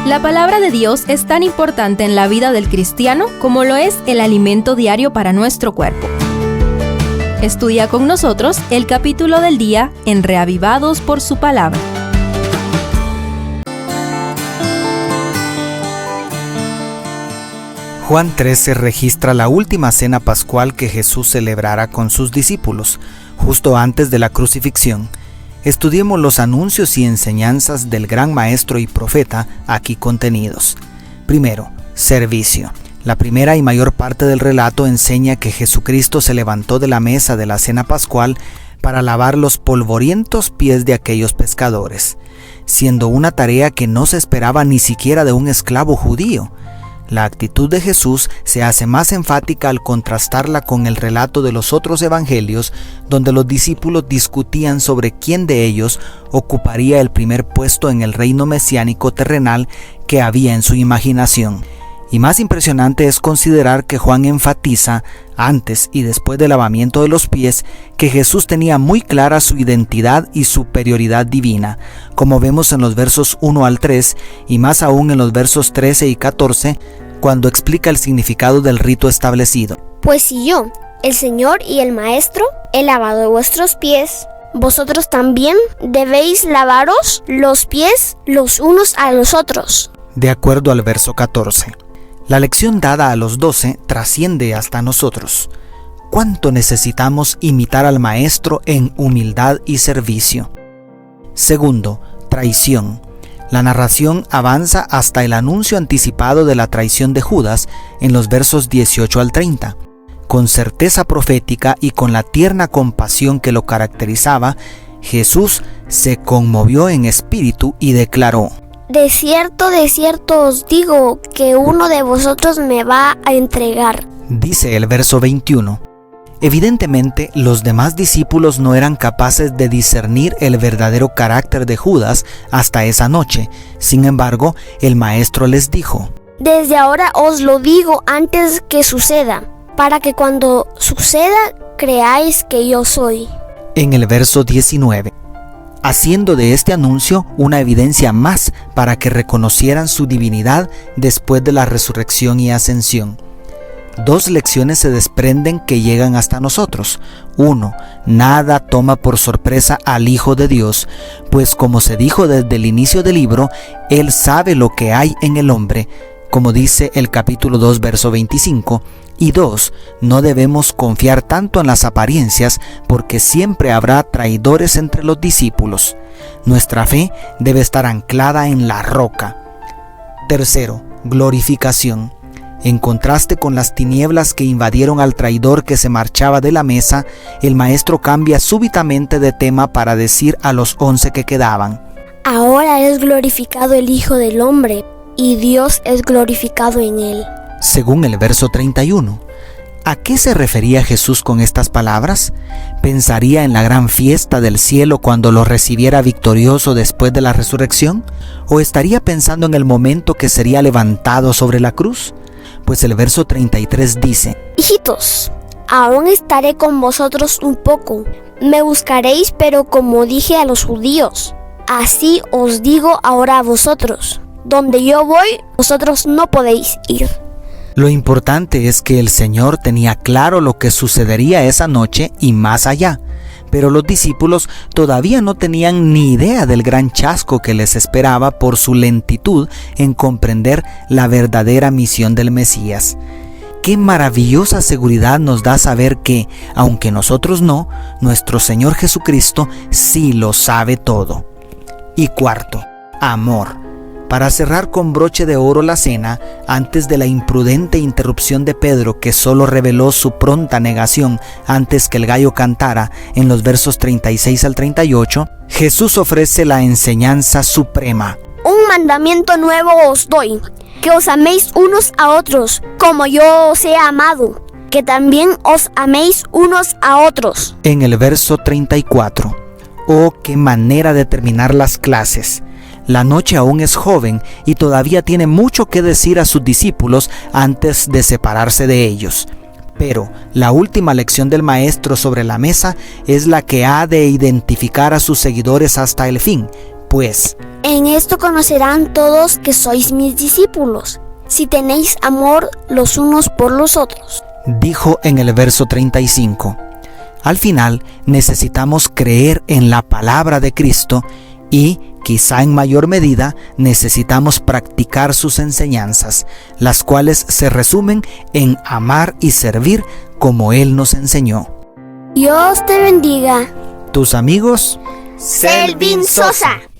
La palabra de Dios es tan importante en la vida del cristiano como lo es el alimento diario para nuestro cuerpo. Estudia con nosotros el capítulo del día en Reavivados por su palabra. Juan 13 registra la última cena pascual que Jesús celebrará con sus discípulos, justo antes de la crucifixión. Estudiemos los anuncios y enseñanzas del gran maestro y profeta aquí contenidos. Primero, servicio. La primera y mayor parte del relato enseña que Jesucristo se levantó de la mesa de la cena pascual para lavar los polvorientos pies de aquellos pescadores, siendo una tarea que no se esperaba ni siquiera de un esclavo judío. La actitud de Jesús se hace más enfática al contrastarla con el relato de los otros evangelios, donde los discípulos discutían sobre quién de ellos ocuparía el primer puesto en el reino mesiánico terrenal que había en su imaginación. Y más impresionante es considerar que Juan enfatiza, antes y después del lavamiento de los pies, que Jesús tenía muy clara su identidad y superioridad divina, como vemos en los versos 1 al 3 y más aún en los versos 13 y 14, cuando explica el significado del rito establecido. Pues si yo, el Señor y el Maestro, he lavado vuestros pies, vosotros también debéis lavaros los pies los unos a los otros. De acuerdo al verso 14. La lección dada a los 12 trasciende hasta nosotros. ¿Cuánto necesitamos imitar al Maestro en humildad y servicio? Segundo, traición. La narración avanza hasta el anuncio anticipado de la traición de Judas en los versos 18 al 30. Con certeza profética y con la tierna compasión que lo caracterizaba, Jesús se conmovió en espíritu y declaró: de cierto os digo que uno de vosotros me va a entregar. Dice el verso 21. Evidentemente, los demás discípulos no eran capaces de discernir el verdadero carácter de Judas hasta esa noche. Sin embargo, el maestro les dijo: desde ahora os lo digo antes que suceda, para que cuando suceda creáis que yo soy. En el verso 19. Haciendo de este anuncio una evidencia más para que reconocieran su divinidad después de la resurrección y ascensión. Dos lecciones se desprenden que llegan hasta nosotros. 1. Nada toma por sorpresa al Hijo de Dios, pues como se dijo desde el inicio del libro, Él sabe lo que hay en el hombre, como dice el capítulo 2, verso 25. Y 2. No debemos confiar tanto en las apariencias, porque siempre habrá traidores entre los discípulos. Nuestra fe debe estar anclada en la roca. Tercero, glorificación. En contraste con las tinieblas que invadieron al traidor que se marchaba de la mesa, el maestro cambia súbitamente de tema para decir a los 11 que quedaban: ahora es glorificado el Hijo del Hombre, y Dios es glorificado en él. Según el verso 31. ¿A qué se refería Jesús con estas palabras? ¿Pensaría en la gran fiesta del cielo cuando lo recibiera victorioso después de la resurrección? ¿O estaría pensando en el momento que sería levantado sobre la cruz? Pues el verso 33 dice: hijitos, aún estaré con vosotros un poco. Me buscaréis, pero como dije a los judíos, así os digo ahora a vosotros. Donde yo voy, vosotros no podéis ir. Lo importante es que el Señor tenía claro lo que sucedería esa noche y más allá, pero los discípulos todavía no tenían ni idea del gran chasco que les esperaba por su lentitud en comprender la verdadera misión del Mesías. Qué maravillosa seguridad nos da saber que, aunque nosotros no, nuestro Señor Jesucristo sí lo sabe todo. Y cuarto, amor. Para cerrar con broche de oro la cena, antes de la imprudente interrupción de Pedro, que solo reveló su pronta negación antes que el gallo cantara en los versos 36 al 38, Jesús ofrece la enseñanza suprema. Un mandamiento nuevo os doy, que os améis unos a otros, como yo os he amado, que también os améis unos a otros. En el verso 34. Oh, qué manera de terminar las clases. La noche aún es joven y todavía tiene mucho que decir a sus discípulos antes de separarse de ellos. Pero la última lección del maestro sobre la mesa es la que ha de identificar a sus seguidores hasta el fin. pues. En esto conocerán todos que sois mis discípulos, si tenéis amor los unos por los otros. Dijo en el verso 35. Al final, necesitamos creer en la palabra de Cristo y, quizá en mayor medida, necesitamos practicar sus enseñanzas, las cuales se resumen en amar y servir como Él nos enseñó. Dios te bendiga. Tus amigos, Selvin Sosa.